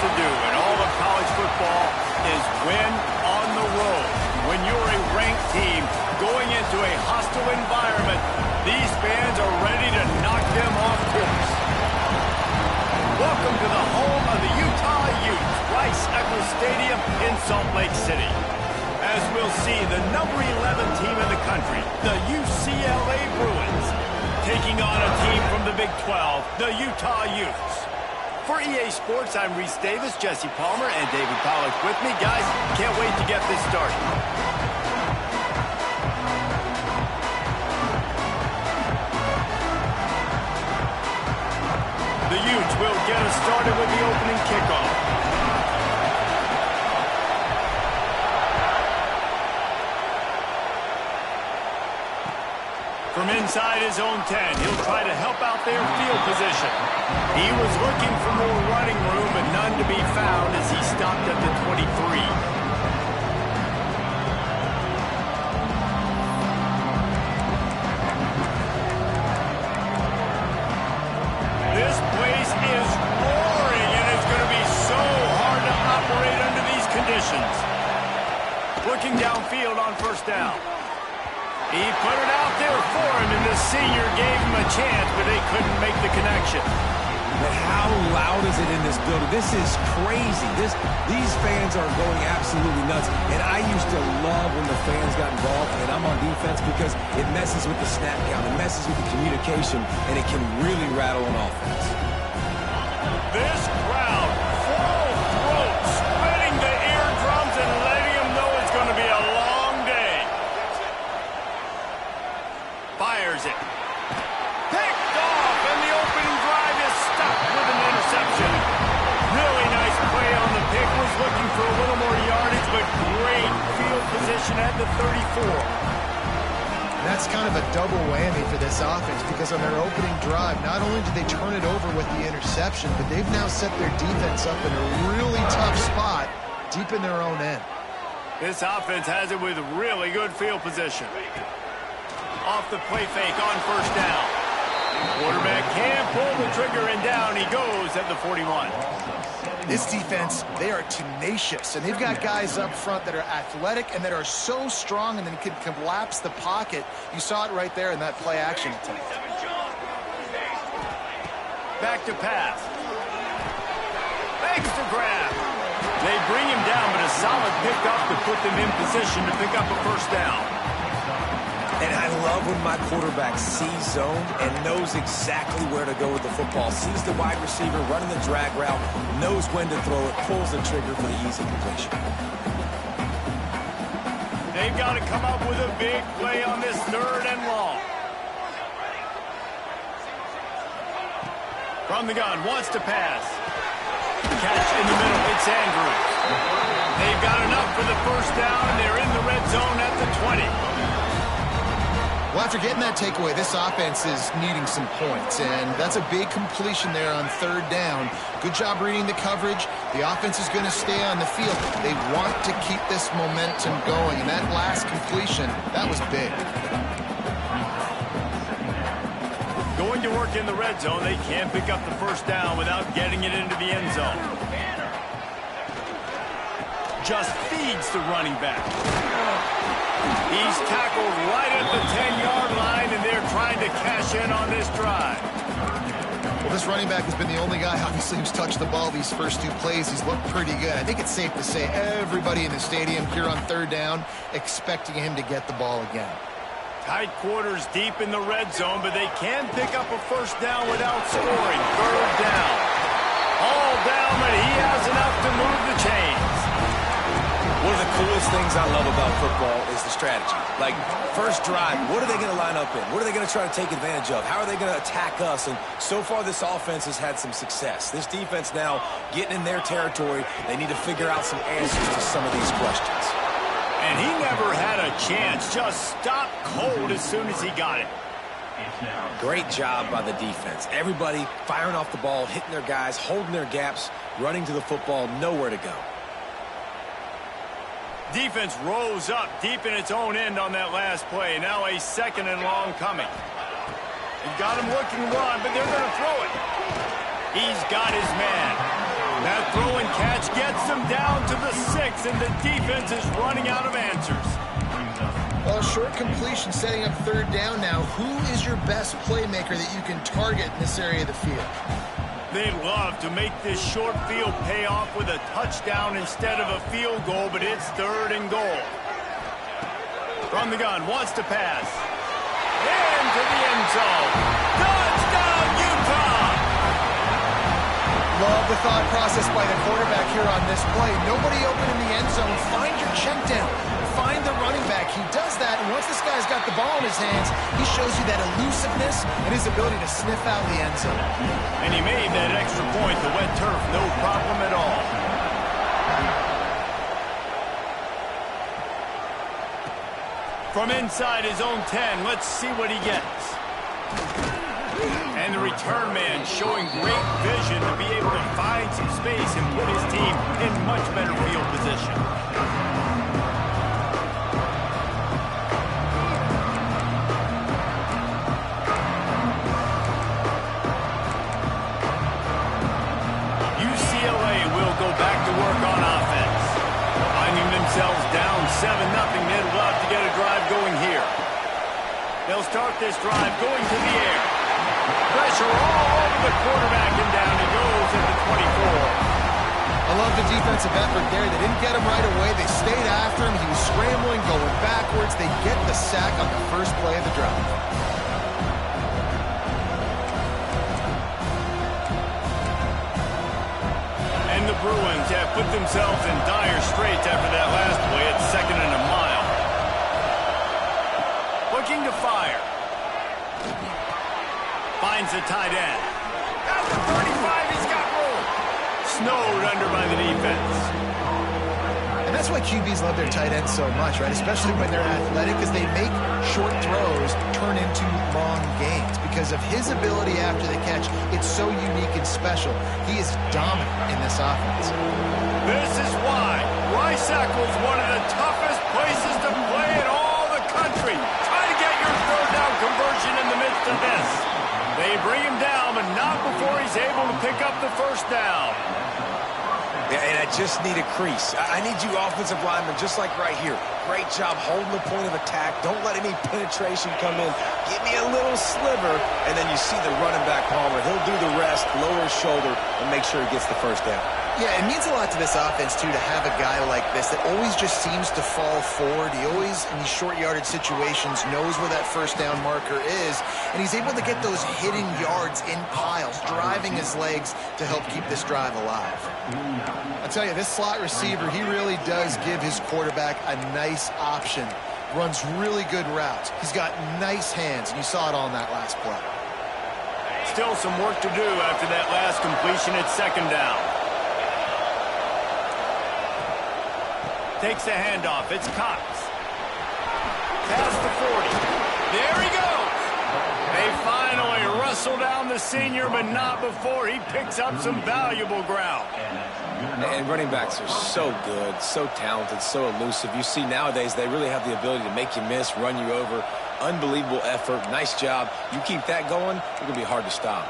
to do in all of college football is win on the road. When you're a ranked team going into a hostile environment, these fans are ready to knock them off course. Welcome to the home of the Utah Utes, Rice-Eccles Stadium in Salt Lake City. As we'll see, the number 11 team in the country, the UCLA Bruins, taking on a team from the Big 12, the Utah Utes. For EA Sports, I'm Reese Davis, Jesse Palmer, and David Pollack with me. Guys, can't wait to get this started. The Utes will get us started with the opening kickoff. From inside his own 10, he'll try to help out their field position. He was looking for more running room, but none to be found as he stopped at the 23. This place is roaring, and it's going to be so hard to operate under these conditions. Looking downfield on first down. He put it out there for him, and the senior gave him a chance, but they couldn't make the connection. But how loud is it in this building? This is crazy. These fans are going absolutely nuts. And I used to love when the fans got involved, and I'm on defense because it messes with the snap count, it messes with the communication, and it can really rattle an offense. This crowd, full throat, spreading the eardrums and letting them know it's going to be a long day. Fires it. Picked off, and the opening drive is stopped with an interception. Really nice play on the pick. Was looking for a little more yardage, but great field position at the 34. That's kind of a double whammy for this offense because on their opening drive, not only did they turn it over with the interception, but they've now set their defense up in a really tough spot deep in their own end. This offense has it with really good field position. Off the play fake on first down. Quarterback can't pull the trigger, and down he goes at the 41. This defense, they are tenacious, and they've got guys up front that are athletic and that are so strong and then can collapse the pocket. You saw it right there in that play action attempt. Back to pass. Fakes to grab. They bring him down, but a solid pickup to put them in position to pick up a first down. And I love when my quarterback sees zone and knows exactly where to go with the football. Sees the wide receiver running the drag route, knows when to throw it, pulls the trigger for the easy completion. They've got to come up with a big play on this third and long. From the gun, wants to pass. Catch in the middle, it's Andrews. They've got enough for the first down, and they're in the red zone at the 20. Well, after getting that takeaway, this offense is needing some points, and that's a big completion there on third down. Good job reading the coverage. The offense is going to stay on the field. They want to keep this momentum going, and that last completion, that was big. Going to work in the red zone, they can't pick up the first down without getting it into the end zone. Just feeds the running back. He's tackled right at the 10-yard line, and they're trying to cash in on this drive. Well, this running back has been the only guy, obviously, who's touched the ball these first two plays. He's looked pretty good. I think it's safe to say everybody in the stadium here on third down expecting him to get the ball again. Tight quarters deep in the red zone, but they can pick up a first down without scoring. Third down. All down, but he has enough to move the chains. One of the coolest things I love about football is the strategy. Like, first drive, what are they going to line up in? What are they going to try to take advantage of? How are they going to attack us? And so far, this offense has had some success. This defense now getting in their territory. They need to figure out some answers to some of these questions. And he never had a chance. Just stopped cold as soon as he got it. Great job by the defense. Everybody firing off the ball, hitting their guys, holding their gaps, running to the football, nowhere to go. Defense rose up deep in its own end on that last play. Now a second and long coming. He got him looking run, but they're going to throw it. He's got his man. That throw and catch gets them down to the 6, and the defense is running out of answers. Well, short completion setting up third down now. Who is your best playmaker that you can target in this area of the field? They'd love to make this short field pay off with a touchdown instead of a field goal, but it's 3rd and goal. From the gun, wants to pass. Into the end zone. Touchdown, Utah! Love the thought process by the quarterback here on this play. Nobody open in the end zone. Find your check down. Find the running back. He does that, and once this guy's got the ball in his hands, he shows you that elusiveness and his ability to sniff out the end zone. And he made that extra point, the wet turf, no problem at all. From inside his own 10, let's see what he gets. And the return man showing great vision to be able to find some space and put his team in much better field position. UCLA will go back to work on offense. Finding themselves down 7-0, they'd love to get a drive going here. They'll start this drive going to the air. Pressure all over the quarterback, and down he goes at the 24. I love the defensive effort there. They didn't get him right away. They stayed after him. He was scrambling, going backwards. They get the sack on the first play of the drive. And the Bruins have put themselves in dire straits after that last play at 2nd and a mile. Looking to fire. Finds the tight end. At the 35, he's got room. Snowed under by the defense. And that's why QBs love their tight ends so much, right? Especially when they're athletic, because they make short throws turn into long gains. Because of his ability after the catch, it's so unique and special. He is dominant in this offense. This is why Rice Eccles, one of the toughest places to play in all the country. Try to get your 3rd down conversion in the midst of this. They bring him down, but not before he's able to pick up the 1st down. Yeah, and I just need a crease. I need you offensive linemen, just like right here. Great job holding the point of attack. Don't let any penetration come in. Give me a little sliver, and then you see the running back, Palmer. He'll do the rest, lower his shoulder, and make sure he gets the 1st down. Yeah, it means a lot to this offense, too, to have a guy like this that always just seems to fall forward. He always, in these short yardage situations, knows where that 1st down marker is, and he's able to get those hidden yards in piles, driving his legs to help keep this drive alive. I tell you, this slot receiver, he really does give his quarterback a nice option. Runs really good routes. He's got nice hands, and you saw it all in that last play. Still some work to do after that last completion at 2nd down. Takes the handoff. It's Cox. Past the 40. There he goes. They finally wrestle down the senior, but not before he picks up some valuable ground. And running backs are so good, so talented, so elusive. You see nowadays they really have the ability to make you miss, run you over. Unbelievable effort. Nice job. You keep that going, it's going to be hard to stop.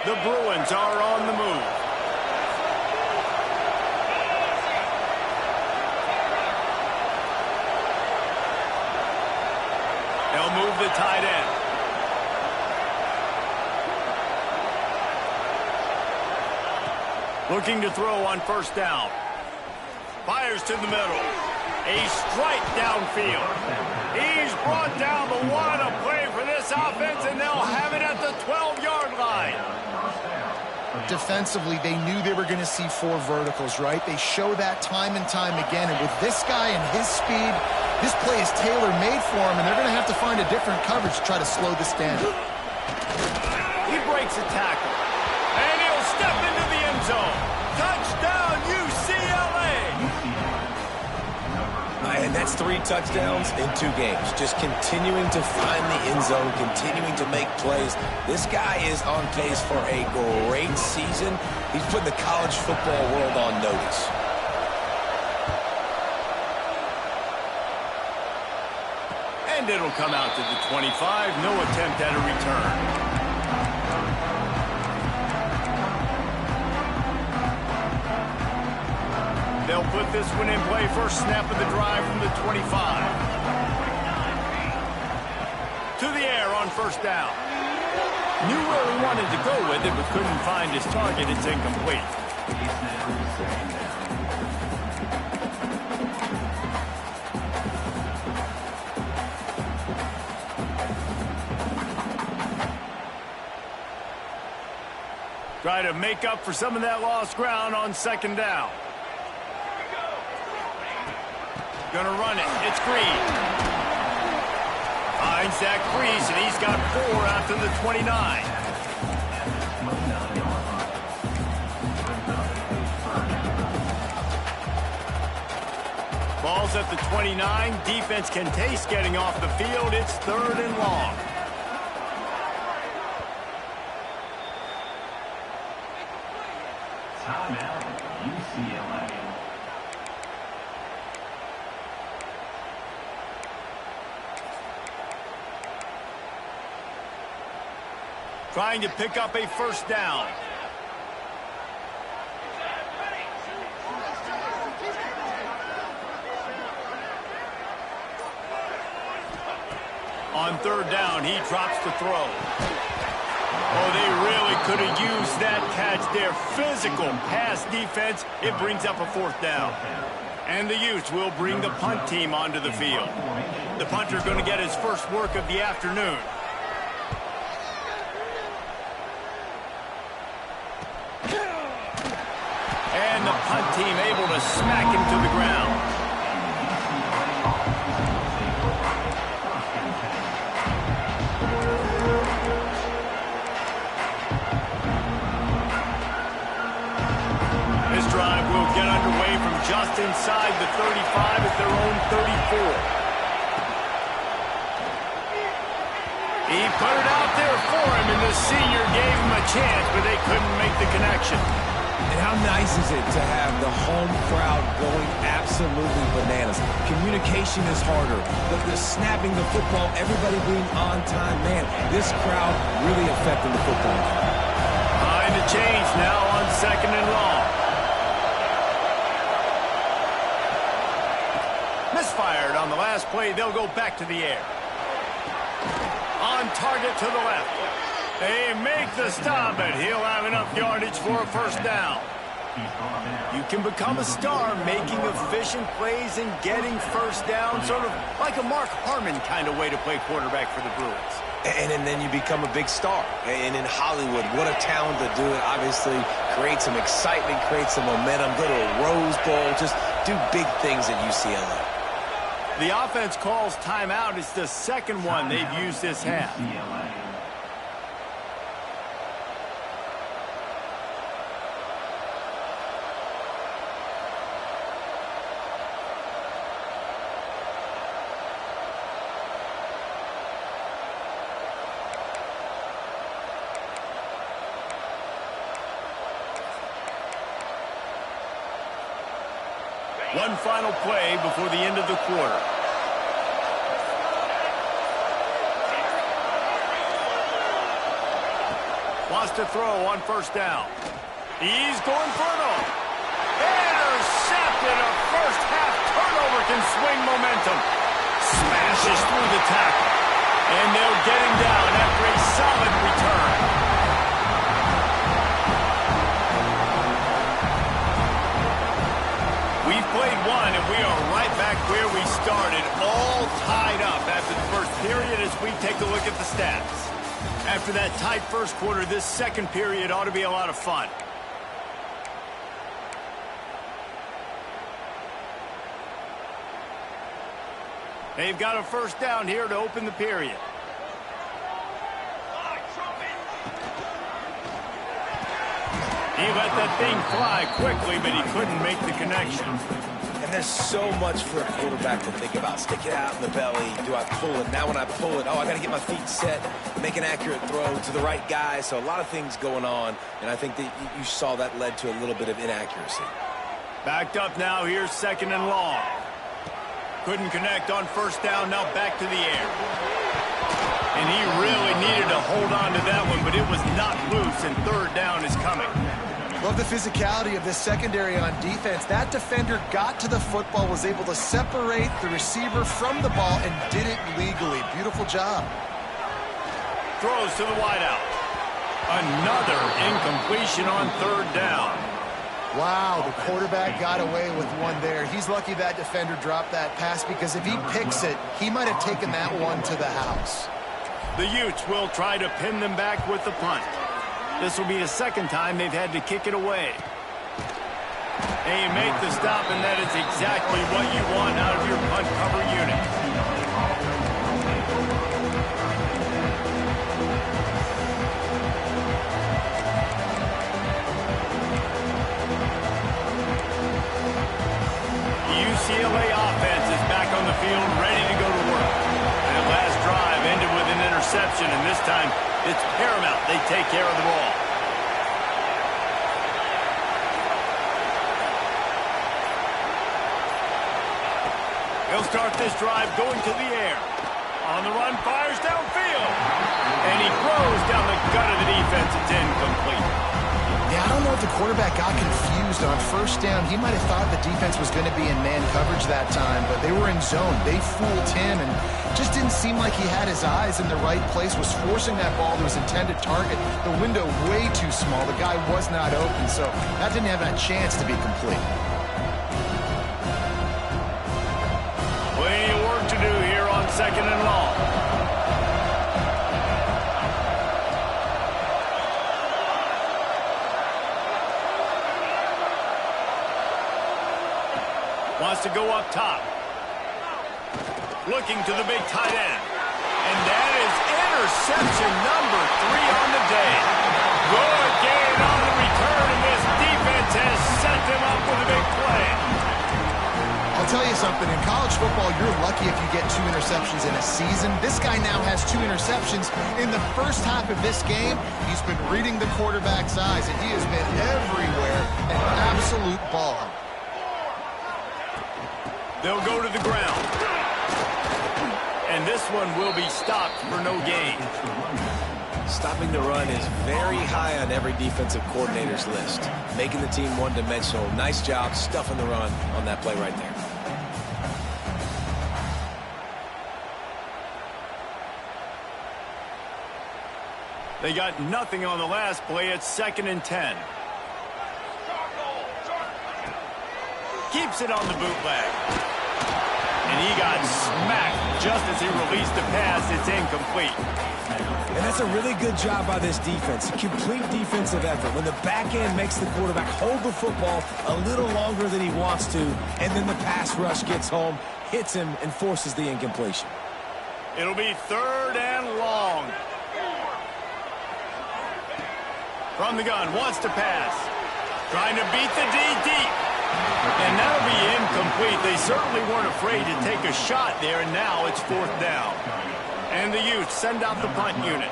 The Bruins are on the move. They'll move the tight end. Looking to throw on 1st down. Fires to the middle. A strike downfield. He's brought down the one to play for this offense, and they'll have it at the 12-yard line. Defensively, they knew they were going to see 4 verticals, right? They show that time and time again, and with this guy and his speed, this play is tailor-made for him, and they're going to have to find a different coverage to try to slow this down. He breaks a tackle, and he'll step into the end zone. Touchdown, UCLA! And that's 3 touchdowns in 2 games. Just continuing to find the end zone, continuing to make plays. This guy is on pace for a great season. He's putting the college football world on notice. And And it'll come out to the 25. No attempt at a return. They'll put this one in play. First snap of the drive from the 25. To the air on first down. Knew where he wanted to go with it, but couldn't find his target. It's incomplete. Try to make up for some of that lost ground on second down. Gonna run it. It's Green. Finds that crease, and he's got 4 after the 29. Ball's at the 29. Defense can taste getting off the field. It's 3rd and long. Timeout, UCLA. Trying to pick up a first down. On 3rd down, he drops the throw. Oh, they really could have used that catch there. Physical pass defense. It brings up a 4th down. And the Utes will bring the punt team onto the field. The punter going to get his first work of the afternoon. And the punt team able to smack him to the ground. This drive will get underway from just inside the 35 at their own 34. He put it out there for him, and the senior gave him a chance, but they couldn't make the connection. And how nice is it to have the home crowd going absolutely bananas? Communication is harder. The snapping the football, everybody being on time. Man, this crowd really affecting the football. Behind the change now on 2nd and long. Misfired on the last play. They'll go back to the air. On target to the left. They make the stop, and he'll have enough yardage for a first down. You can become a star making efficient plays and getting first down, sort of like a Mark Harmon kind of way to play quarterback for the Bruins. And then you become a big star. And in Hollywood, what a talent to do it. Obviously, create some excitement, create some momentum, go to a Rose Bowl, just do big things at UCLA. The offense calls timeout. It's the second one they've used this half. One final play before the end of the quarter. Wants to throw on first down. He's going for it all. Intercepted. A first half turnover can swing momentum. Smashes through the tackle. And they'll get him down after a solid return. We've played one, and we are right back where we started, all tied up after the first period as we take a look at the stats. After that tight first quarter, this second period ought to be a lot of fun. They've got a first down here to open the period. He let that thing fly quickly, but he couldn't make the connection. And there's so much for a quarterback to think about. Stick it out in the belly. Do I pull it? Now when I pull it, oh, I got to get my feet set, make an accurate throw to the right guy. So a lot of things going on, and I think that you saw that led to a little bit of inaccuracy. Backed up now. Here's 2nd and long. Couldn't connect on first down, now back to the air. And he really needed to hold on to that one, but it was not loose, and third down is coming. Love the physicality of this secondary on defense. That defender got to the football, was able to separate the receiver from the ball, and did it legally. Beautiful job. Throws to the wideout. Another incompletion on third down. Wow, the quarterback got away with one there. He's lucky that defender dropped that pass, because if he picks it, he might have taken that one to the house. The Utes will try to pin them back with the punt. This will be the second time they've had to kick it away. And you make the stop, and that is exactly what you want out of your punt cover unit. UCLA offense is back on the field, ready to go to work. That last drive ended with an interception, and this time it's paramount they take care of the ball. He'll start this drive going to the air. On the run, fires downfield. And he throws down the gut of the defense. It's incomplete. Yeah, I don't know if the quarterback got confused on first down. He might have thought the defense was going to be in man coverage that time, but they were in zone. They fooled him, and just didn't seem like he had his eyes in the right place, was forcing that ball to his intended target. The window way too small. The guy was not open, so that didn't have a chance to be complete. Plenty of work to do here on second and long. Wants to go up top. Looking to the big tight end. And that is interception number 3 on the day. Good gain on the return, and this defense has set them up with a big play. I'll tell you something. In college football, you're lucky if you get 2 interceptions in a season. This guy now has 2 interceptions. In the first half of this game, he's been reading the quarterback's eyes, and he has been everywhere. An absolute ball. They'll go to the ground. And this one will be stopped for no gain. Stopping the run is very high on every defensive coordinator's list. Making the team one-dimensional. Nice job stuffing the run on that play right there. They got nothing on the last play. It's 2nd and 10. Keeps it on the bootleg. And he got smacked just as he released the pass. It's incomplete. And that's a really good job by this defense. Complete defensive effort. When the back end makes the quarterback hold the football a little longer than he wants to, and then the pass rush gets home, hits him, and forces the incompletion. It'll be 3rd and long. From the gun, wants to pass. Trying to beat the D deep. And that'll be incomplete. They certainly weren't afraid to take a shot there, and now it's 4th down. And the Utes send out the punt unit.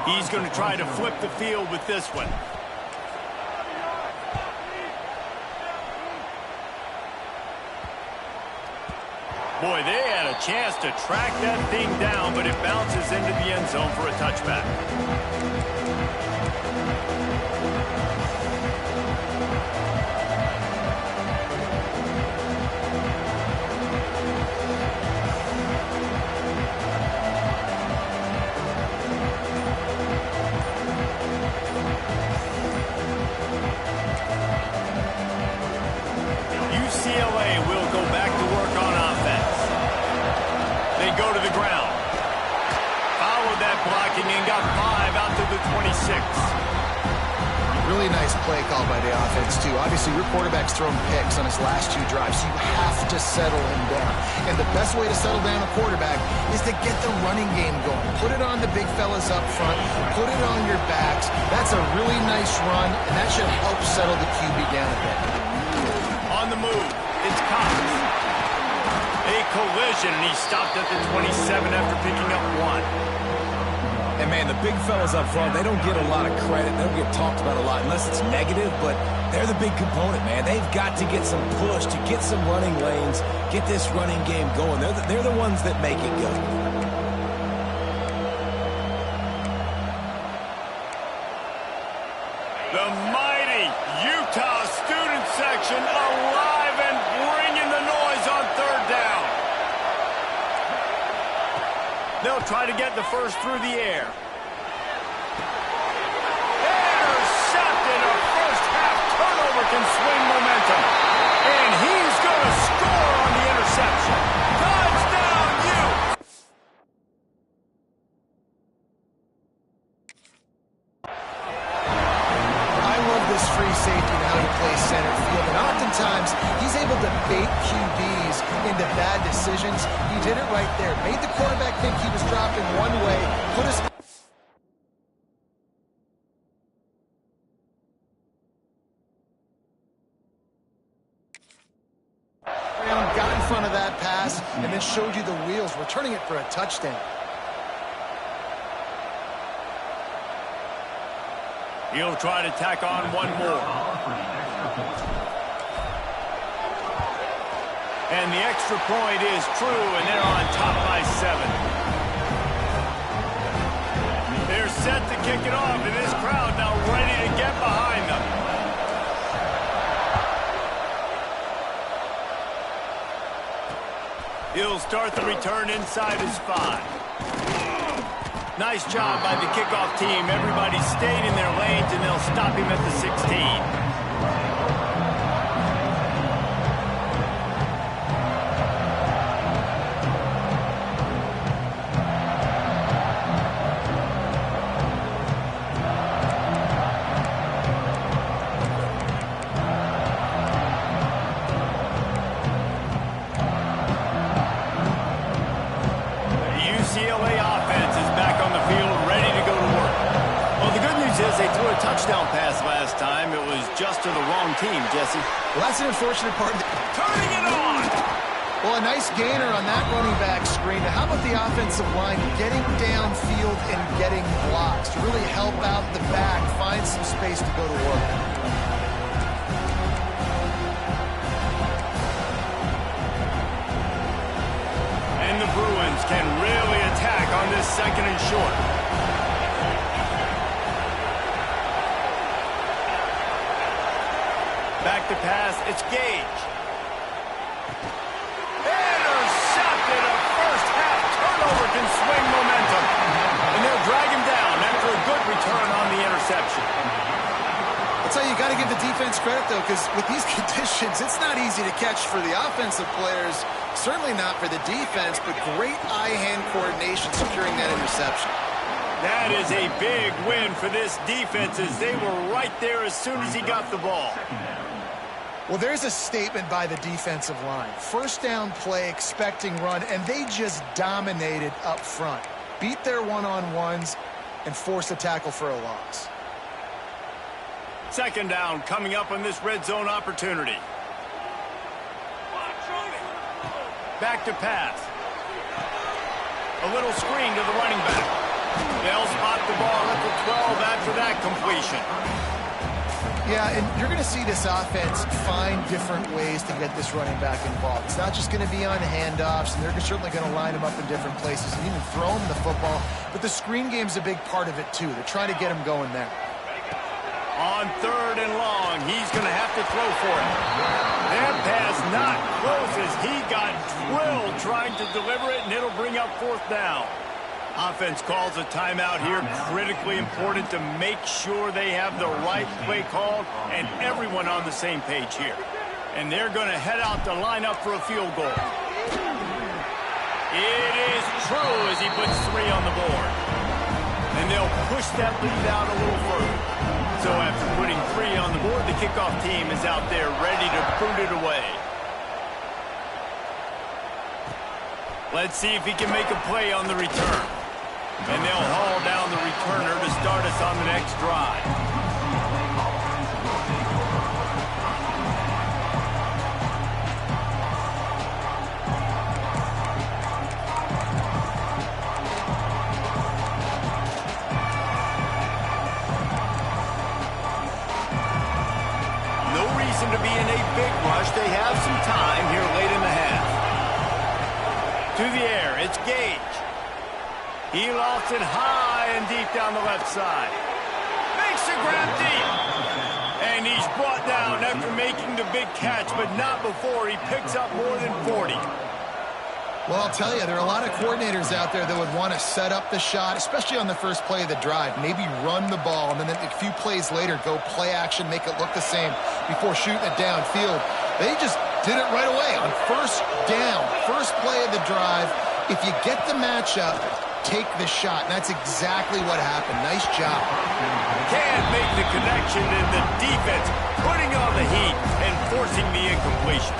He's going to try to flip the field with this one. Boy, they had a chance to track that thing down, but it bounces into the end zone for a touchback. UCLA will go back to work on offense. They go to the ground. Followed that blocking and got 5 out to the 26. Really nice play call by the offense, too. Obviously, your quarterback's thrown picks on his last 2 drives, so you have to settle him down. And the best way to settle down a quarterback is to get the running game going. Put it on the big fellas up front. Put it on your backs. That's a really nice run, and that should help settle the QB down a bit. On the move, it's Cox. A collision, and he stopped at the 27 after picking up 1. And, man, the big fellas up front, they don't get a lot of credit. They don't get talked about a lot unless it's negative, but they're the big component, man. They've got to get some push, to get some running lanes, get this running game going. They're the ones that make it go. The mighty Utah student section alive and bringing the noise on third down. They'll try to get the first through the air. Intercepted. A first-half turnover can swing momentum. And he's going to score on the interception. Touchdown, Utes! I love this free safety and how he plays center field. And oftentimes, he's able to bait QBs into bad decisions. He did it right there. Made the quarterback think he was dropping one way, put us... got in front of that pass, and then showed you the wheels, returning it for a touchdown. He'll try to tack on one more. And the extra point is true, and they're on top by 7. They're set to kick it off, and this crowd now ready to get behind them. He'll start the return inside his 5. Nice job by the kickoff team. Everybody stayed in their lanes, and they'll stop him at the 16. UCLA offense is back on the field, ready to go to work. Well, the good news is they threw a touchdown pass last time. It was just to the wrong team, Jesse. Well, that's an unfortunate part. Turning it on! Well, a nice gainer on that running back screen. Now, how about the offensive line getting downfield and getting blocks to really help out the back, find some space to go to work? And the Bruins can really attack on this second and short. Back to pass, it's Gage. Intercepted. A first-half turnover can swing momentum. And they'll drag him down after a good return on the interception. That's how you got to give the defense credit, though, because with these conditions, it's not easy to catch for the offensive players. Certainly not for the defense, but great eye-hand coordination securing that interception. That is a big win for this defense as they were right there as soon as he got the ball. Well, there's a statement by the defensive line. First down play, expecting run, and they just dominated up front. Beat their one-on-ones and forced a tackle for a loss. Second down coming up on this red zone opportunity. Back to pass. A little screen to the running back. They'll spot the ball at the 12 after that completion. Yeah, and you're going to see this offense find different ways to get this running back involved. It's not just going to be on handoffs, and they're certainly going to line him up in different places and even throw him the football. But the screen game's a big part of it, too. They're trying to get him going there. On third and long, he's going to have to throw for it. That pass not close as he got drilled trying to deliver it, and it'll bring up fourth down. Offense calls a timeout here. Critically important to make sure they have the right play called and everyone on the same page here. And they're going to head out to line up for a field goal. It is true as he puts 3 on the board. And they'll push that lead out a little further. So after putting 3 on the board, the kickoff team is out there ready to boot it away. Let's see if he can make a play on the return. And they'll haul down the returner to start us on the next drive. To the air, it's Gage. He lofts it high and deep down the left side. Makes the grab deep. And he's brought down after making the big catch, but not before he picks up more than 40. Well, I'll tell you, there are a lot of coordinators out there that would want to set up the shot, especially on the first play of the drive, maybe run the ball, and then a few plays later go play action, make it look the same before shooting it downfield. They just did it right away on first down, first play of the drive. If you get the matchup, take the shot, and that's exactly what happened. Nice job. Can't make the connection, and the defense putting on the heat and forcing the incompletion.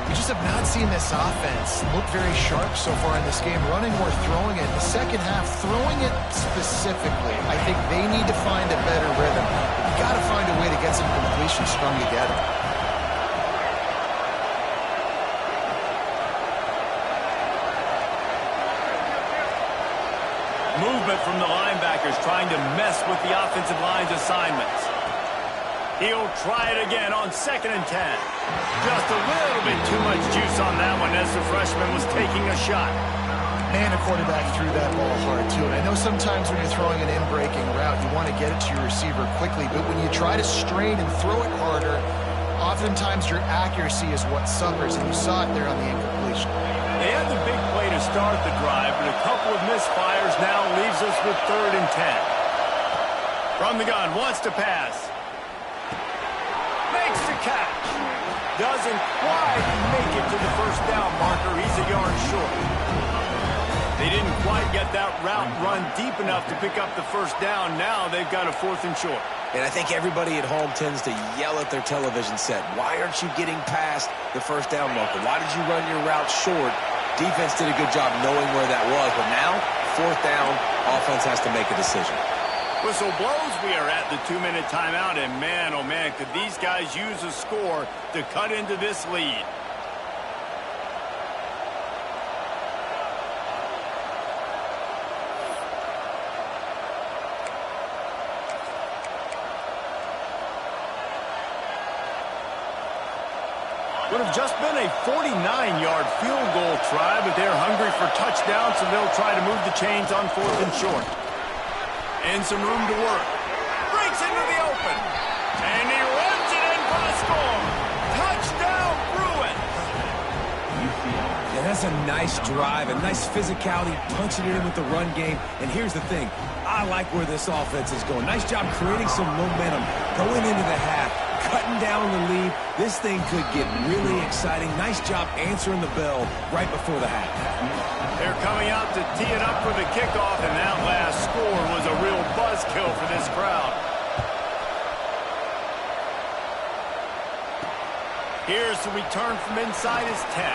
We just have not seen this offense look very sharp so far in this game, running or throwing it. The second half, throwing it specifically, I think they need to find a better rhythm. You've got to find a way to get some completion strung together. Movement from the linebackers trying to mess with the offensive line's assignments. He'll try it again on 2nd and 10. Just a little bit too much juice on that one as the freshman was taking a shot. Man, the quarterback threw that ball hard, too. And I know sometimes when you're throwing an in-breaking route, you want to get it to your receiver quickly. But when you try to strain and throw it harder, oftentimes your accuracy is what suffers. And you saw it there on the incompletion. They had the big play to start the drive, but a couple of misfires now leaves us with 3rd and 10. From the gun, wants to pass. Makes the catch. Doesn't quite make it to the first down marker. He's a yard short. They didn't quite get that route run deep enough to pick up the first down. Now they've got a 4th and short. And I think everybody at home tends to yell at their television set. Why aren't you getting past the first down marker? Why did you run your route short? Defense did a good job knowing where that was. But now, 4th down, offense has to make a decision. Whistle blows, we are at the 2-minute timeout, and man, oh man, could these guys use a score to cut into this lead. Would have just been a 49-yard field goal try, but they're hungry for touchdowns, so they'll try to move the chains on 4th and short. And some room to work. Breaks into the open. And he runs it in for the score. Touchdown, Bruins. Yeah, that's a nice drive, a nice physicality, punching it in with the run game. And here's the thing. I like where this offense is going. Nice job creating some momentum, going into the half, cutting down the lead. This thing could get really exciting. Nice job answering the bell right before the half. They're coming out to tee it up for the kickoff, and that last score was a real buzzkill for this crowd. Here's the return from inside his 10.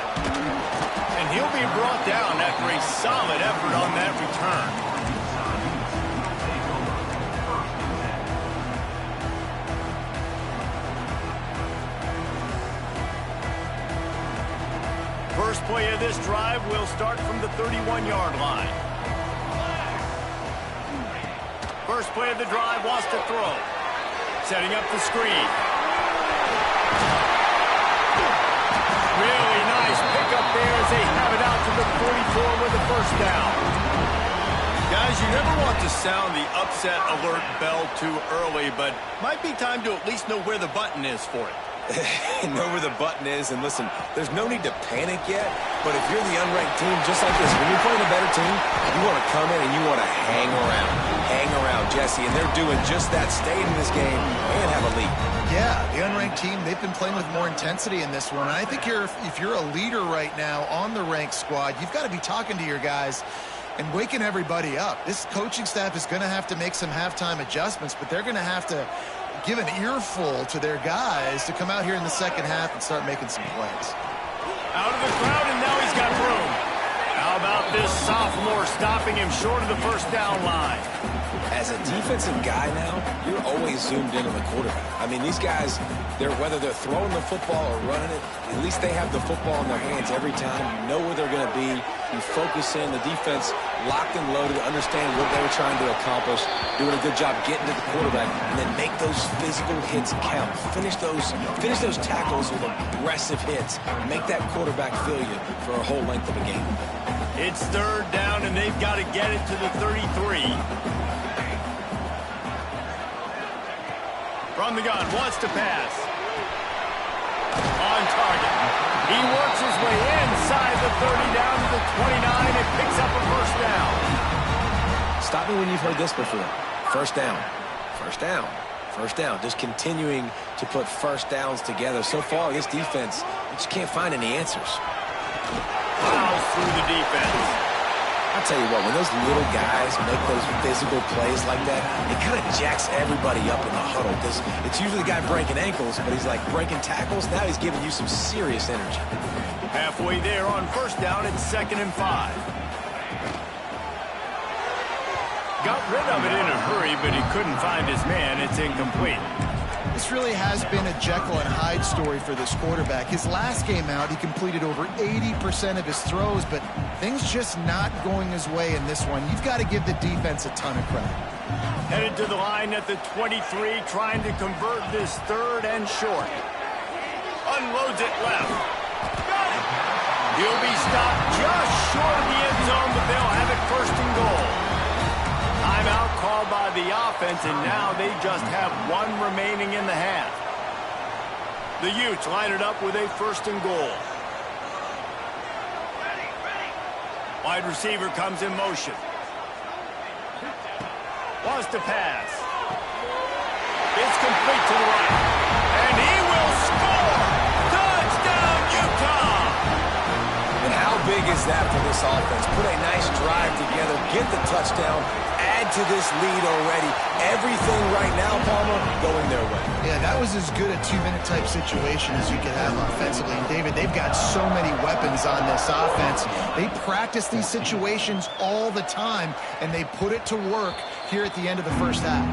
And he'll be brought down after a solid effort on that return. First play of this drive will start from the 31-yard line. First play of the drive wants to throw. Setting up the screen. Really nice pickup there as they have it out to the 44 with the first down. Guys, you never want to sound the upset alert bell too early, but might be time to at least know where the button is for it. Know where the button is, and listen, there's no need to panic yet, but if you're the unranked team, just like this, when you're playing a better team, you want to come in and you want to hang around, Jesse, and they're doing just that, staying in this game and have a lead. Yeah, the unranked team, they've been playing with more intensity in this one, and I think if you're a leader right now on the ranked squad, you've got to be talking to your guys and waking everybody up. This coaching staff is going to have to make some halftime adjustments, but they're going to have to give an earful to their guys to come out here in the second half and start making some plays. Out of the crowd, and now he's got room. How about this sophomore stopping him short of the first down line? As a defensive guy now, you're always zoomed in on the quarterback. I mean, these guys, whether they're throwing the football or running it, at least they have the football in their hands every time. You know where they're going to be. You focus in. The defense locked and loaded, understand what they were trying to accomplish, doing a good job getting to the quarterback, and then make those physical hits count. Finish those tackles with aggressive hits. Make that quarterback feel you for a whole length of a game. It's third down, and they've got to get it to the 33. From the gun, wants to pass. On target. He works his way inside the 30 down to the 29 and picks up a first down. Stop me when you've heard this before. First down. First down. First down. Just continuing to put first downs together. So far, this defense, you just can't find any answers. Fouls through the defense. I'll tell you what, when those little guys make those physical plays like that, it kind of jacks everybody up in the huddle because it's usually the guy breaking ankles, but he's like breaking tackles. Now he's giving you some serious energy. Halfway there on first down, it's 2nd and 5. Got rid of it in a hurry, but he couldn't find his man. It's incomplete. This really has been a Jekyll and Hyde story for this quarterback. His last game out, he completed over 80% of his throws, but things just not going his way in this one. You've got to give the defense a ton of credit. Headed to the line at the 23, trying to convert this 3rd and short. Unloads it left. Got it! He'll be stopped just short of the end zone, but they'll have it 1st and goal. Timeout called by the offense, and now they just have 1 remaining in the half. The Utes line it up with a 1st and goal. Wide receiver comes in motion. Wants to pass. It's complete to the right. And he will score! Touchdown, Utah! And how big is that for this offense? Put a nice drive together, get the touchdown, add to this lead already. Everything right now, Palmer, going their way. Yeah, that was as good a 2-minute type situation as you could have offensively. And David, they've got so many weapons on this offense. They practice these situations all the time, and they put it to work here at the end of the first half.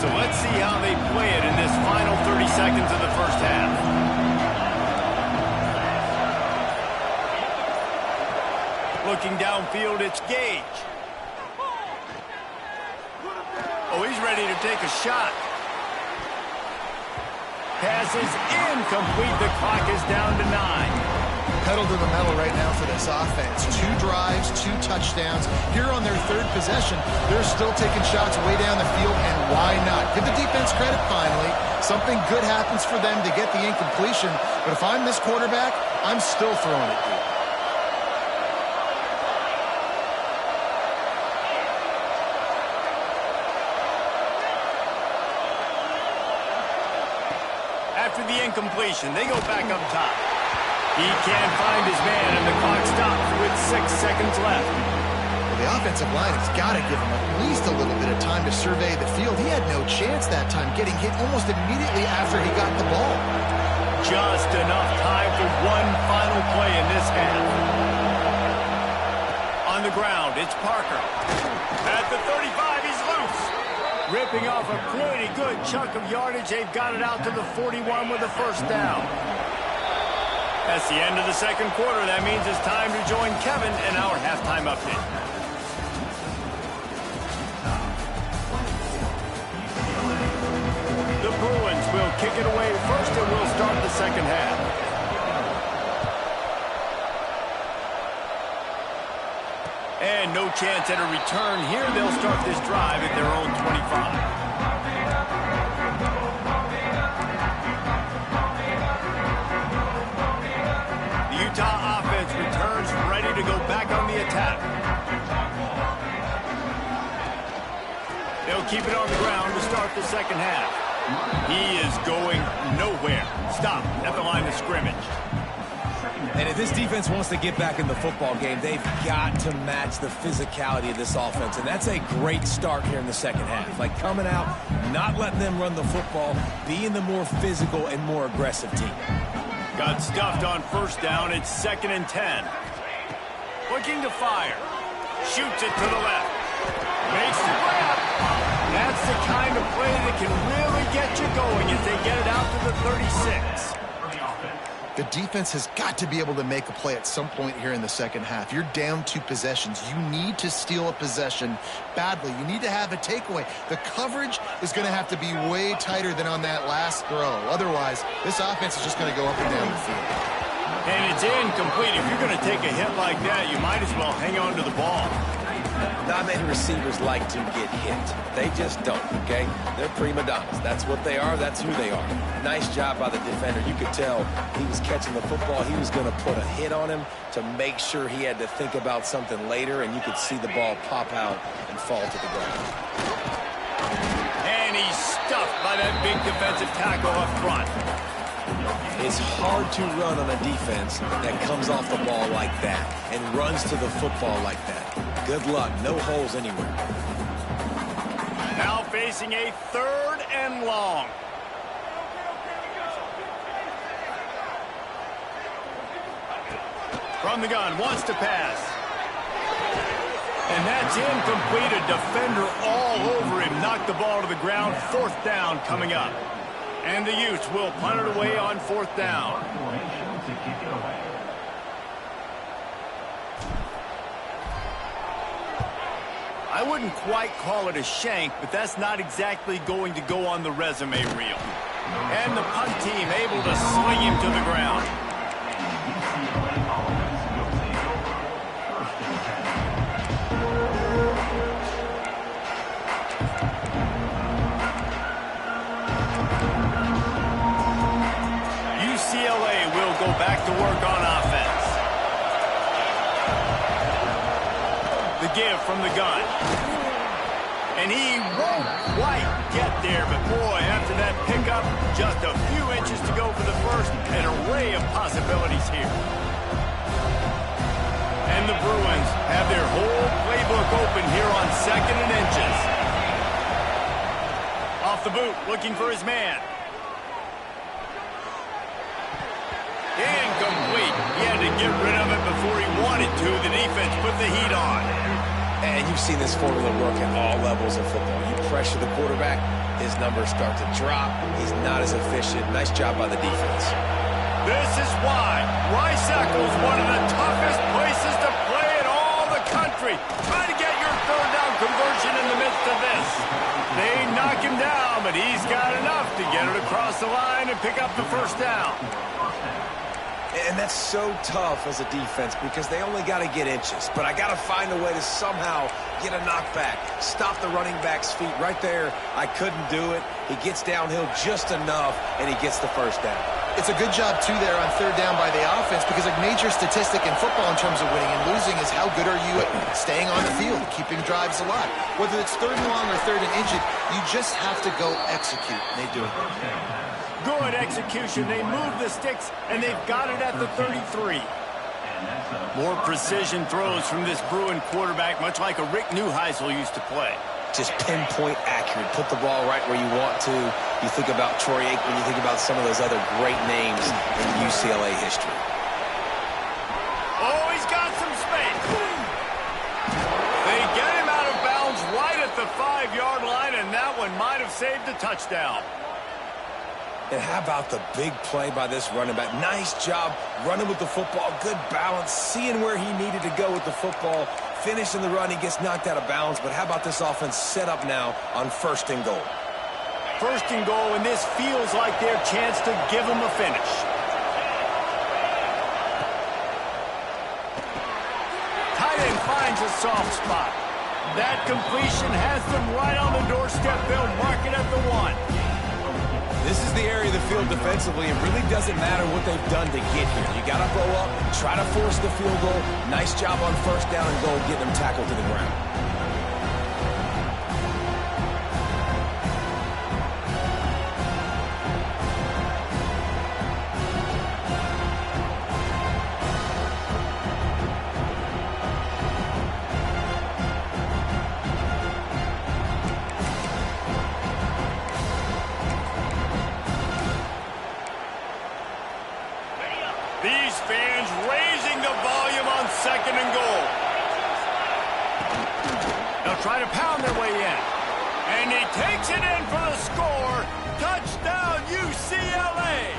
So let's see how they play it in this final 30 seconds of the first half. Looking downfield, it's Gage. Oh, he's ready to take a shot. Pass is incomplete. The clock is down to 9. Pedal to the metal right now for this offense. 2 drives, 2 touchdowns. Here on their 3rd possession, they're still taking shots way down the field, and why not? Give the defense credit finally. Something good happens for them to get the incompletion, but if I'm this quarterback, I'm still throwing it deep. After the incompletion, they go back up top. He can't find his man, and the clock stops with 6 seconds left. Well, the offensive line has got to give him at least a little bit of time to survey the field. He had no chance that time, getting hit almost immediately after he got the ball. Just enough time for one final play in this half. On the ground, it's Parker. At the 35, he's loose. Ripping off a pretty good chunk of yardage. They've got it out to the 41 with a first down. That's the end of the second quarter. That means it's time to join Kevin in our halftime update. The Bruins will kick it away first, and we'll start the second half. And no chance at a return here. They'll start this drive at their own 25. Utah offense returns ready to go back on the attack. They'll keep it on the ground to start the second half. He is going nowhere. Stop at the line of scrimmage. And if this defense wants to get back in the football game, they've got to match the physicality of this offense. And that's a great start here in the second half. Like coming out, not letting them run the football, being the more physical and more aggressive team. Got stuffed on first down. It's 2nd and 10. Looking to fire. Shoots it to the left. Makes the grab. That's the kind of play that can really get you going as they get it out to the 36. The defense has got to be able to make a play at some point here in the second half. You're down 2 possessions. You need to steal a possession badly. You need to have a takeaway. The coverage is going to have to be way tighter than on that last throw. Otherwise, this offense is just going to go up and down the field. And it's incomplete. If you're going to take a hit like that, you might as well hang on to the ball. Not many receivers like to get hit. They just don't, okay? They're prima donnas. That's what they are. That's who they are. Nice job by the defender. You could tell he was catching the football. He was going to put a hit on him to make sure he had to think about something later, and you could see the ball pop out and fall to the ground. And he's stuffed by that big defensive tackle up front. It's hard to run on a defense that comes off the ball like that and runs to the football like that. Good luck. No holes anywhere. Now facing a 3rd and long. From the gun, wants to pass. And that's incomplete. A defender all over him. Knocked the ball to the ground. 4th down coming up. And the Utes will punt it away on 4th down. I wouldn't quite call it a shank, but that's not exactly going to go on the resume reel. And the punt team able to sling him to the ground. UCLA will go back to work on offense. The give from the gun. And he won't quite get there, but boy, after that pickup, just a few inches to go for the first. An array of possibilities here. And the Bruins have their whole playbook open here on 2nd and inches. Off the boot, looking for his man. Incomplete. He had to get rid of it before he wanted to. The defense put the heat on. And you've seen this formula work at all levels of football. You pressure the quarterback, his numbers start to drop. He's not as efficient. Nice job by the defense. This is why Rice Eccles, one of the toughest places to play in all the country. Try to get your 3rd down conversion in the midst of this. They knock him down, but he's got enough to get it across the line and pick up the 1st down. And that's so tough as a defense because they only got to get inches. But I got to find a way to somehow get a knockback. Stop the running back's feet right there. I couldn't do it. He gets downhill just enough, and he gets the 1st down. It's a good job, too, there on 3rd down by the offense because a major statistic in football in terms of winning and losing is how good are you at staying on the field, keeping drives alive. Whether it's 3rd and long or 3rd and inches, you just have to go execute. They do it. Good execution. They move the sticks, and they've got it at the 33. More precision throws from this Bruin quarterback, much like a Rick Neuheisel used to play. Just pinpoint accurate. Put the ball right where you want to. You think about Troy Aikman. You think about some of those other great names in UCLA history. Oh, he's got some space. They get him out of bounds right at the 5-yard line, and that one might have saved a touchdown. And how about the big play by this running back? Nice job running with the football. Good balance. Seeing where he needed to go with the football. Finishing the run, he gets knocked out of bounds. But how about this offense set up now on 1st and goal? 1st and goal, and this feels like their chance to give them a finish. Tight end finds a soft spot. That completion has them right on the doorstep. They'll mark it at the 1. This is the area of the field defensively. It really doesn't matter what they've done to get here. You got to blow up, try to force the field goal. Nice job on 1st down and goal, getting them tackled to the ground. These fans raising the volume on 2nd and goal. They'll try to pound their way in. And he takes it in for the score. Touchdown, UCLA.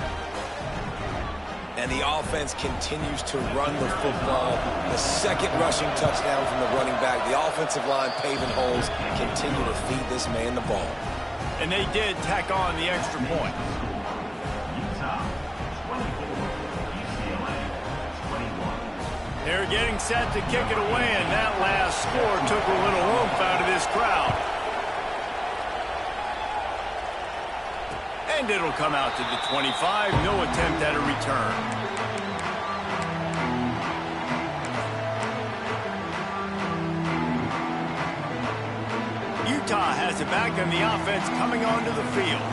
and the offense continues to run the football. The second rushing touchdown from the running back. The offensive line paving holes, continue to feed this man the ball. And they did tack on the extra point. Utah 24, UCLA 21. They're getting set to kick it away, and that last score took a little oomph out of this crowd. And it'll come out to the 25. No attempt at a return. Utah has it back on the offense coming onto the field.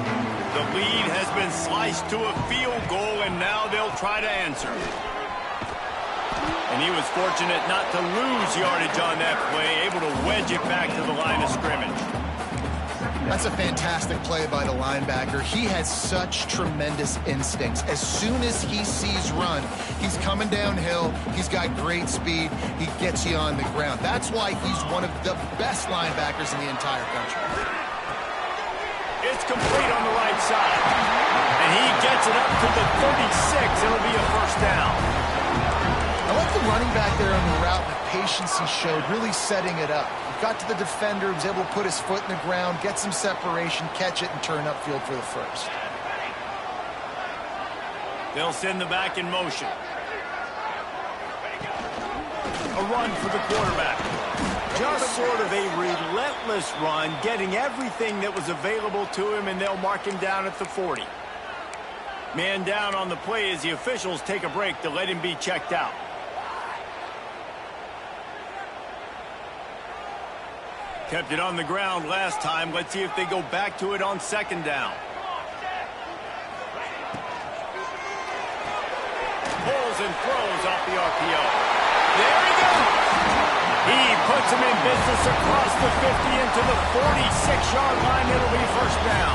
The lead has been sliced to a field goal, and now they'll try to answer. And he was fortunate not to lose yardage on that play, able to wedge it back to the line of scrimmage. That's a fantastic play by the linebacker. He has such tremendous instincts. As soon as he sees run, he's coming downhill. He's got great speed. He gets you on the ground. That's why he's one of the best linebackers in the entire country. It's complete on the right side. And he gets it up to the 36. It'll be a first down. I like the running back there on the route, the patience he showed, really setting it up. He got to the defender, was able to put his foot in the ground, get some separation, catch it, and turn upfield for the first. They'll send the back in motion. A run for the quarterback. Just sort of a relentless run, getting everything that was available to him, and they'll mark him down at the 40. Man down on the play as the officials take a break to let him be checked out. Kept it on the ground last time. Let's see if they go back to it on second down. Pulls and throws off the RPO. There he goes. He puts him in business across the 50 into the 46-yard line. It'll be first down.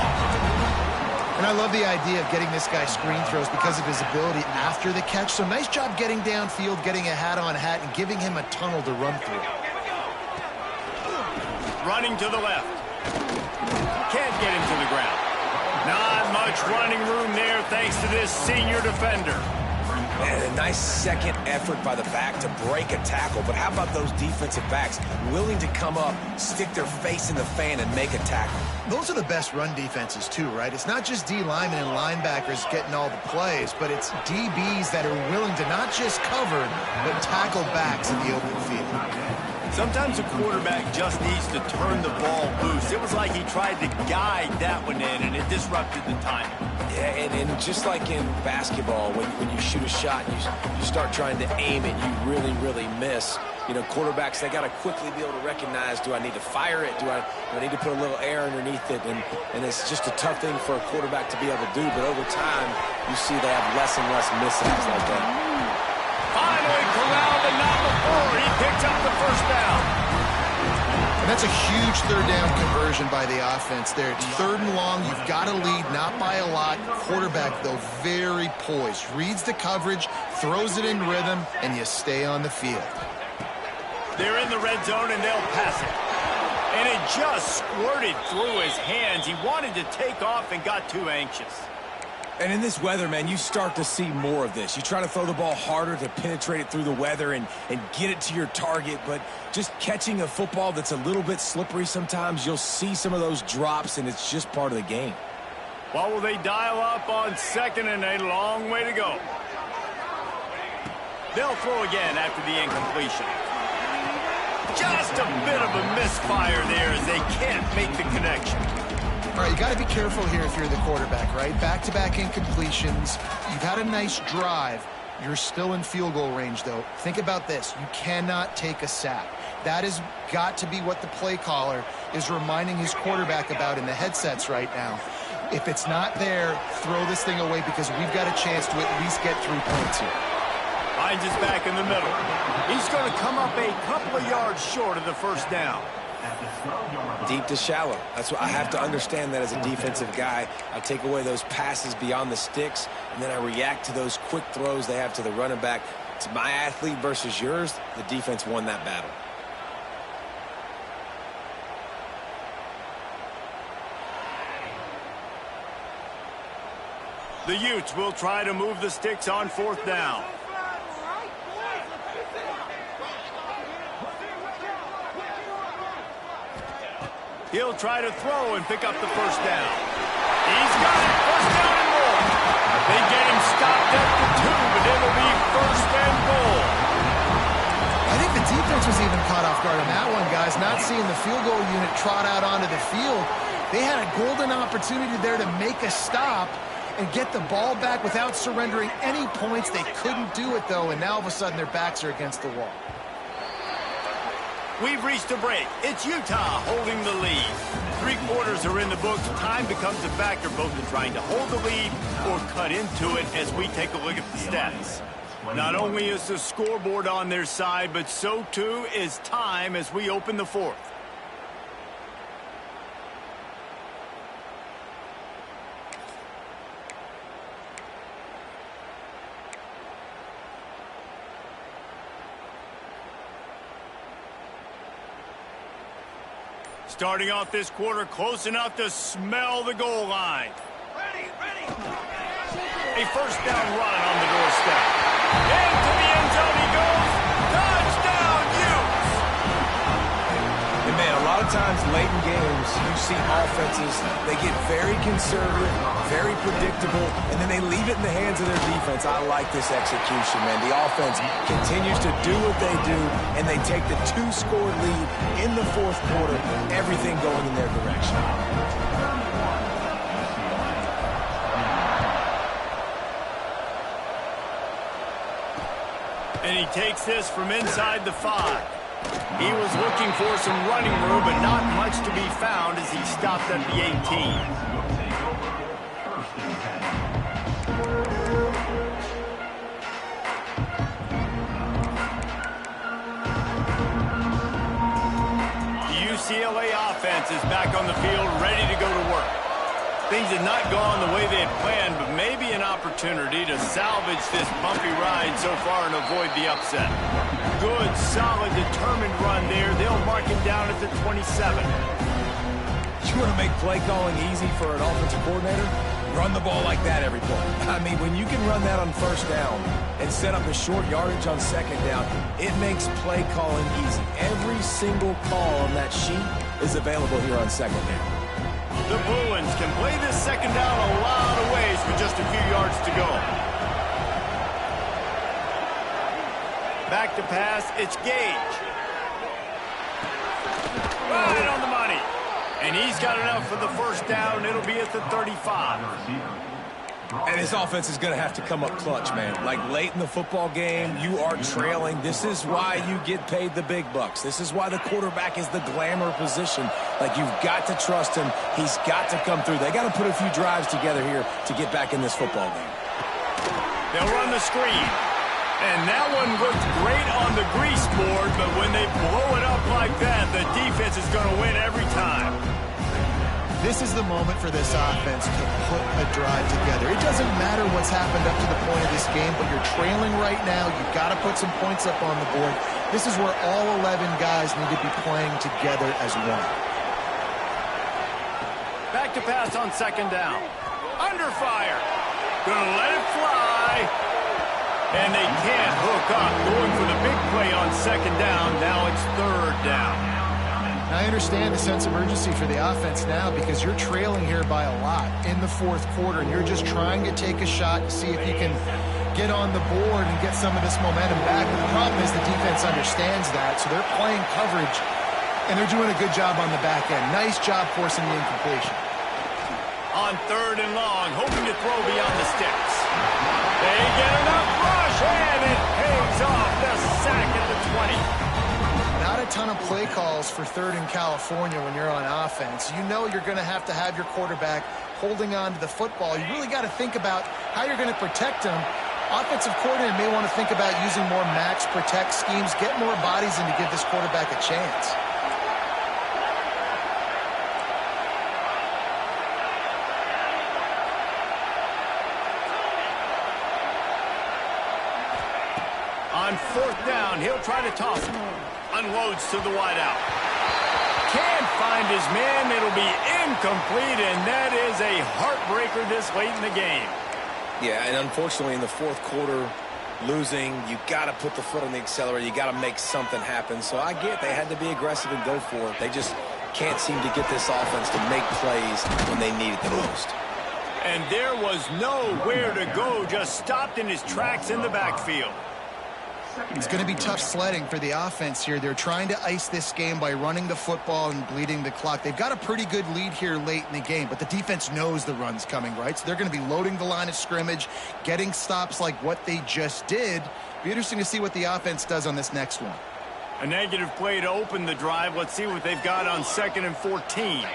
And I love the idea of getting this guy screen throws because of his ability after the catch. So nice job getting downfield, getting a hat-on-hat, and giving him a tunnel to run through. Running to the left. Can't get him to the ground. Not much running room there thanks to this senior defender. And a nice second effort by the back to break a tackle. But how about those defensive backs willing to come up, stick their face in the fan, and make a tackle? Those are the best run defenses too, right? It's not just D linemen and linebackers getting all the plays, but it's DBs that are willing to not just cover, but tackle backs in the open field. Sometimes a quarterback just needs to turn the ball loose. It was like he tried to guide that one in, and it disrupted the timing. Yeah, and just like in basketball, when you shoot a shot, you start trying to aim it, you really miss. You know, quarterbacks, they got to quickly be able to recognize, do I need to fire it? Do I need to put a little air underneath it? And it's just a tough thing for a quarterback to be able to do. But over time, you see they have less and less mishaps like that. Finally corralled, but not before. He picks up the first down. And that's a huge third down conversion by the offense there. It's third and long. You've got to lead, not by a lot. Quarterback, though, very poised. Reads the coverage, throws it in rhythm, and you stay on the field. They're in the red zone, and they'll pass it. And it just squirted through his hands. He wanted to take off and got too anxious. And in this weather, man, you start to see more of this. You try to throw the ball harder to penetrate it through the weather and get it to your target, but just catching a football that's a little bit slippery sometimes, you'll see some of those drops, and it's just part of the game. Well, will they dial up on second and a long way to go? They'll throw again after the incompletion. Just a bit of a misfire there as they can't make the connection. All right, you got to be careful here if you're the quarterback, right? Back-to-back incompletions. You've had a nice drive. You're still in field goal range, though. Think about this. You cannot take a sack. That has got to be what the play caller is reminding his quarterback about in the headsets right now. If it's not there, throw this thing away because we've got a chance to at least get 3 points here. Finds his back in the middle. He's going to come up a couple of yards short of the first down. Deep to shallow. That's what I have to understand that as a defensive guy. I take away those passes beyond the sticks, and then I react to those quick throws they have to the running back. It's my athlete versus yours. The defense won that battle. The Utes will try to move the sticks on 4th down. He'll try to throw and pick up the 1st down. He's got it. 1st down and more. They get him stopped at the 2, but it'll be 1st and goal. I think the defense was even caught off guard on that one, guys. Not seeing the field goal unit trot out onto the field. They had a golden opportunity there to make a stop and get the ball back without surrendering any points. They couldn't do it, though, and now all of a sudden their backs are against the wall. We've reached a break. It's Utah holding the lead. 3 quarters are in the books. Time becomes a factor both in trying to hold the lead or cut into it as we take a look at the stats. Not only is the scoreboard on their side, but so too is time as we open the 4th. Starting off this quarter close enough to smell the goal line. A 1st down run on the doorstep. Into the end zone he goes. Touchdown, Utes! And man, a lot of times late in games, you see offenses, they get very conservative, very predictable, and then they leave it in the hands of their defense. I like this execution, man. The offense continues to do what they do, and they take the 2-score lead in the 4th quarter, everything going in their direction. And he takes this from inside the 5. He was looking for some running room, but not much to be found as he stopped at the 18. The UCLA offense is back on the field, ready to go to work. Things had not gone the way they had planned, but maybe an opportunity to salvage this bumpy ride so far and avoid the upset. Good, solid, determined run there. They'll mark him down at the 27. You want to make play calling easy for an offensive coordinator? Run the ball like that every play. I mean, when you can run that on 1st down and set up a short yardage on 2nd down, it makes play calling easy. Every single call on that sheet is available here on 2nd down. The Bruins can play this 2nd down a lot of ways with just a few yards to go. Back to pass, it's Gage. Right on the money. And he's got enough for the 1st down. It'll be at the 35. And this offense is going to have to come up clutch, man. Like late in the football game, you are trailing. This is why you get paid the big bucks. This is why the quarterback is the glamour position. Like, you've got to trust him. He's got to come through. They got to put a few drives together here to get back in this football game. They'll run the screen. And that one looked great on the grease board, but when they blow it up like that, the defense is going to win every time. This is the moment for this offense to put a drive together. It doesn't matter what's happened up to the point of this game, but you're trailing right now. You've got to put some points up on the board. This is where all 11 guys need to be playing together as one. Back to pass on 2nd down. Under fire. Gonna let it fly. And they can't hook up. Going for the big play on 2nd down. Now it's 3rd down. I understand the sense of urgency for the offense now because you're trailing here by a lot in the 4th quarter, and you're just trying to take a shot to see if you can get on the board and get some of this momentum back. But the problem is the defense understands that, so they're playing coverage, and they're doing a good job on the back end. Nice job forcing the incompletion. On 3rd and long, hoping to throw beyond the sticks. They get enough rush, and it pays off. The sack at the 20. Not a ton of play calls for 3rd and California when you're on offense. You know you're going to have your quarterback holding on to the football. You really got to think about how you're going to protect him. Offensive coordinator may want to think about using more max protect schemes, get more bodies in to give this quarterback a chance. On 4th down, he'll try to toss it. Unloads to the wideout. Can't find his man. It'll be incomplete, and that is a heartbreaker this late in the game. Yeah, and unfortunately in the fourth quarter, losing, you got to put the foot on the accelerator. You got to make something happen. So I get they had to be aggressive and go for it. They just can't seem to get this offense to make plays when they need it the most. And there was nowhere to go, just stopped in his tracks in the backfield. It's going to be tough sledding for the offense here. They're trying to ice this game by running the football and bleeding the clock. They've got a pretty good lead here late in the game, but the defense knows the run's coming, right? So they're going to be loading the line of scrimmage, getting stops like what they just did. Be interesting to see what the offense does on this next one. A negative play to open the drive. Let's see what they've got on 2nd and 14.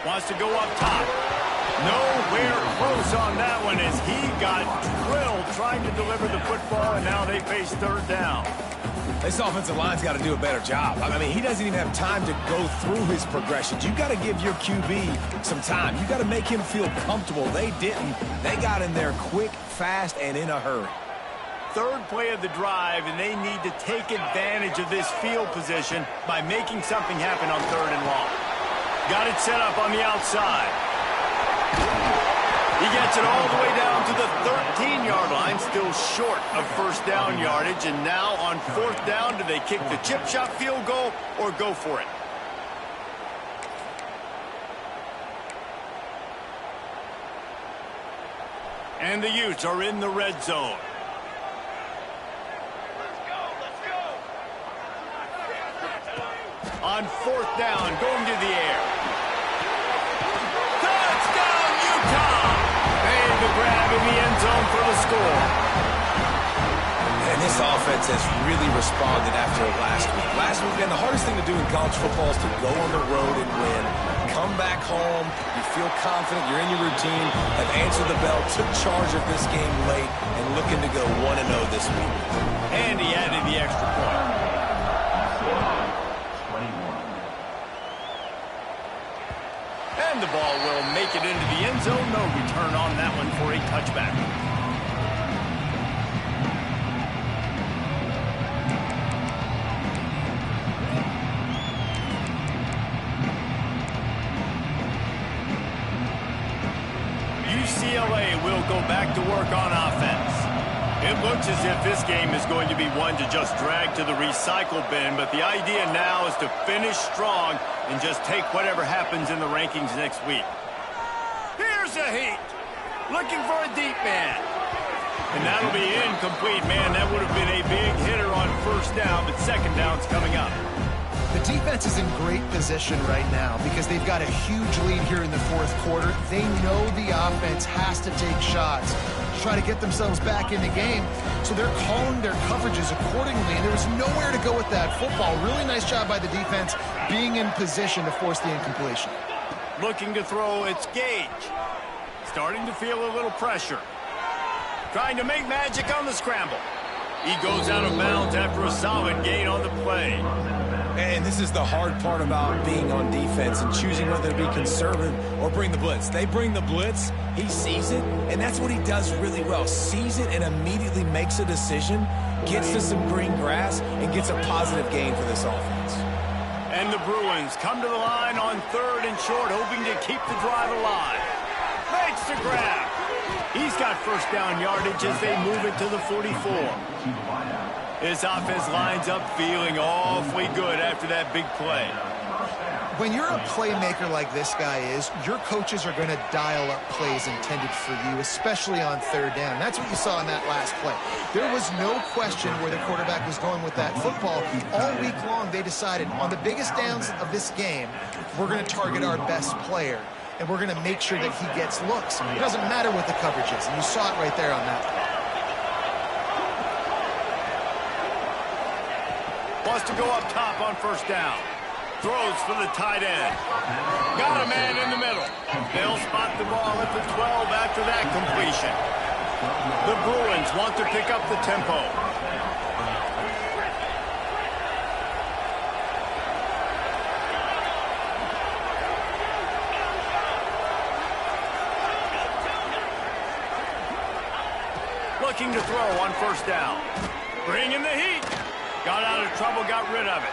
Wants to go up top. Nowhere close on that one as he got drilled trying to deliver the football, and now they face 3rd down. This offensive line's got to do a better job. I mean, he doesn't even have time to go through his progressions. You've got to give your QB some time. You've got to make him feel comfortable. They didn't. They got in there quick, fast, and in a hurry. 3rd play of the drive, and they need to take advantage of this field position by making something happen on 3rd and long. Got it set up on the outside. He gets it all the way down to the 13-yard line, still short of 1st down yardage. And now on 4th down, do they kick the chip shot field goal or go for it? And the Utes are in the red zone. On 4th down, going to the air. Touchdown, Utah! Made the grab in the end zone for the score. And this offense has really responded after last week. Last week, man, the hardest thing to do in college football is to go on the road and win. Come back home, you feel confident, you're in your routine, have answered the bell, took charge of this game late, and looking to go 1-0 this week. And he added the extra point. And the ball will make it into the end zone. No return on that one for a touchback. UCLA will go back to work on offense. It looks as if this game is going to be one to just drag to the recycle bin, but the idea now is to finish strong and just take whatever happens in the rankings next week. Here's a heat. Looking for a deep man. And that'll be incomplete, man. That would have been a big hitter on 1st down, but 2nd down's coming up. The defense is in great position right now because they've got a huge lead here in the 4th quarter. They know the offense has to take shots to try to get themselves back in the game. So they're calling their coverages accordingly, and there was nowhere to go with that football. Really nice job by the defense being in position to force the incompletion. Looking to throw, it's Gage. Starting to feel a little pressure. Trying to make magic on the scramble. He goes out of bounds after a solid gain on the play. And this is the hard part about being on defense and choosing whether to be conservative or bring the blitz. They bring the blitz, he sees it, and that's what he does really well. Sees it and immediately makes a decision, gets to some green grass, and gets a positive gain for this offense. And the Bruins come to the line on 3rd and short, hoping to keep the drive alive. Makes the grab. He's got 1st down yardage as they move it to the 44. This offense lines up feeling awfully good after that big play. When you're a playmaker like this guy is, your coaches are going to dial up plays intended for you, especially on 3rd down. That's what you saw in that last play. There was no question where the quarterback was going with that football. All week long, they decided on the biggest downs of this game, we're going to target our best player, and we're going to make sure that he gets looks. It doesn't matter what the coverage is, and you saw it right there on that play. Wants to go up top on 1st down. Throws for the tight end. Got a man in the middle. They'll spot the ball at the 12 after that completion. The Bruins want to pick up the tempo. Looking to throw on 1st down. Bringing the heat. Got out of trouble, got rid of it.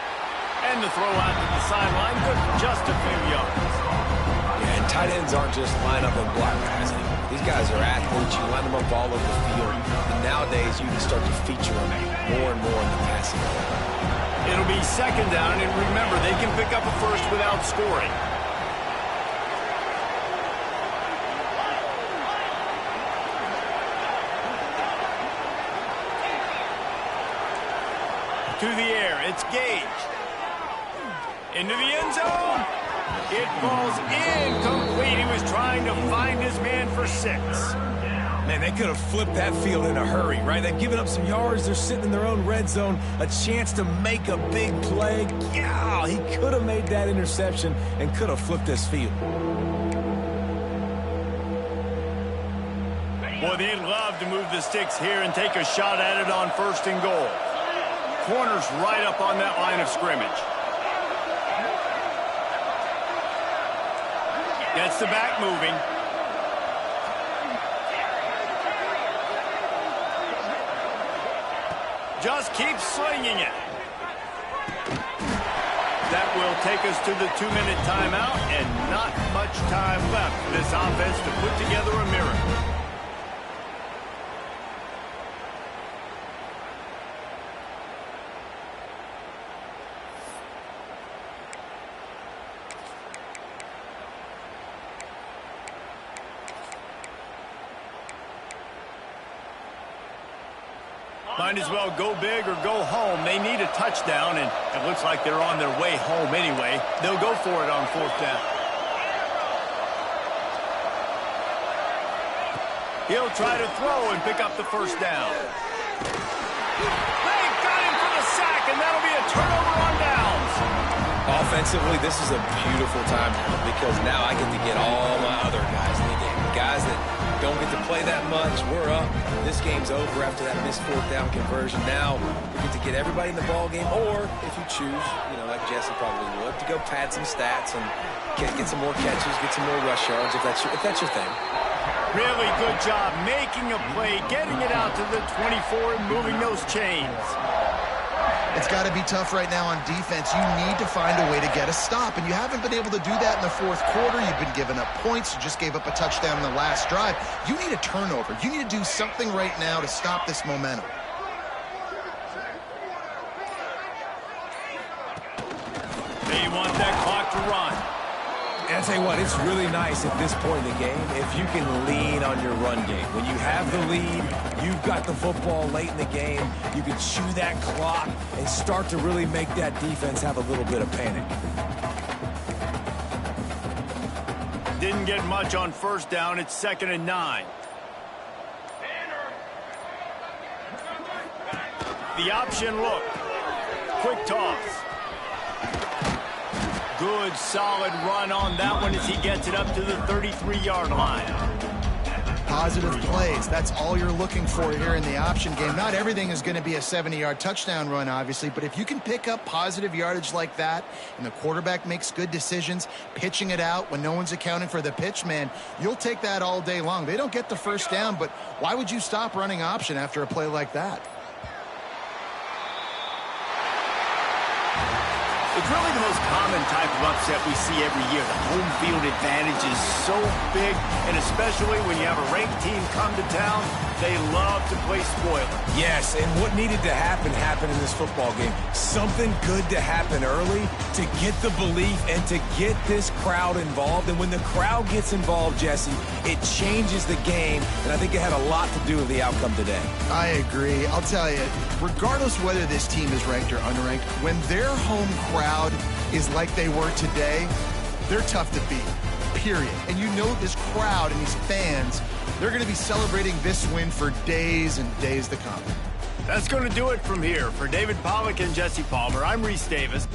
And the throw out to the sideline, good for just a few yards. Yeah, and tight ends aren't just line up and block guys anymore. These guys are athletes. You line them up all over the field. And nowadays, you can start to feature them more and more in the passing game. It'll be second down, and remember, they can pick up a first without scoring. To the air, it's Gage. Into the end zone. It falls incomplete. He was trying to find his man for 6. Man, they could have flipped that field in a hurry, right? They've given up some yards. They're sitting in their own red zone. A chance to make a big play. Yeah, he could have made that interception and could have flipped this field. Boy, they'd love to move the sticks here and take a shot at it on 1st and goal. Corner's right up on that line of scrimmage. Gets the back moving. Just keeps slinging it. That will take us to the 2-minute timeout, and not much time left for this offense to put together a miracle. Might as well go big or go home. They need a touchdown, and it looks like they're on their way home anyway. They'll go for it on 4th down. He'll try to throw and pick up the 1st down. They got him for the sack, and that'll be a turnover on downs. Offensively, this is a beautiful time because now I get to get all my other guys in the game. Guys that don't get to play that much. We're up. This game's over after that missed 4th down conversion. Now we get to get everybody in the ball game, or if you choose, like Jesse probably would, to go pad some stats and get some more catches, get some more rush yards if that's your thing. Really good job making a play, getting it out to the 24 and moving those chains. It's got to be tough right now on defense. You need to find a way to get a stop, and you haven't been able to do that in the 4th quarter. You've been giving up points. You just gave up a touchdown in the last drive. You need a turnover. You need to do something right now to stop this momentum. They want that clock to run. And I tell you what, it's really nice at this point in the game if you can lean on your run game. When you have the lead, you've got the football late in the game, you can chew that clock and start to really make that defense have a little bit of panic. Didn't get much on 1st down. It's 2nd and 9. The option look. Quick toss. Good, solid run on that one as he gets it up to the 33-yard line. Positive plays. That's all you're looking for here in the option game. Not everything is going to be a 70-yard touchdown run, obviously, but if you can pick up positive yardage like that and the quarterback makes good decisions, pitching it out when no one's accounting for the pitch, man, you'll take that all day long. They don't get the 1st down, but why would you stop running option after a play like that? It's really the most common type of upset we see every year. The home field advantage is so big, and especially when you have a ranked team come to town, they love to play spoiler. Yes, and what needed to happen happened in this football game. Something good to happen early to get the belief and to get this crowd involved. And when the crowd gets involved, Jesse, it changes the game, and I think it had a lot to do with the outcome today. I agree. I'll tell you, regardless whether this team is ranked or unranked, when their home crowd is like they were today, they're tough to beat, period. And you know this crowd and these fans, they're going to be celebrating this win for days and days to come. That's going to do it from here. For David Pollack and Jesse Palmer, I'm Reese Davis.